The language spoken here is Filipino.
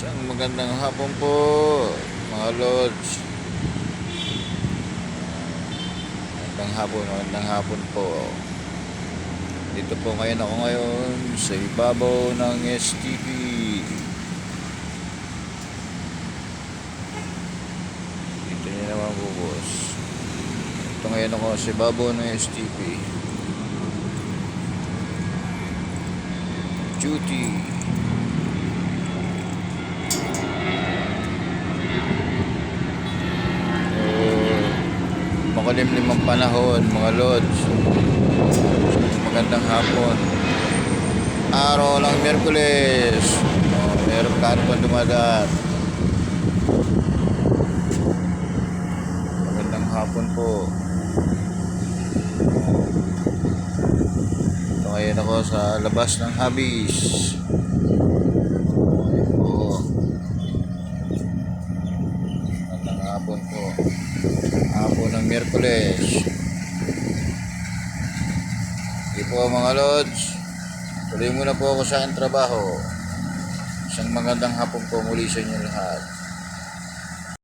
Isang magandang hapon po, mga lods. Magandang hapon po. Dito po ngayon ako ngayon sa ibabaw ng STP. Dito niyo naman po, boss. Dito ngayon ako sa ibabaw ng STP. Duty. Makulimlim ang panahon, mga lods. Magandang hapon. Araw lang Miyerkules. Meron ka ano pa dumadaan. Magandang hapon po. Ito ngayon ako sa labas ng Habis. Magandang hapon po. Hapon ng Miyerkules. Hindi po mga lods, tuloy muna po ako sa aking trabaho. Isang magandang hapon po muli sa inyo lahat.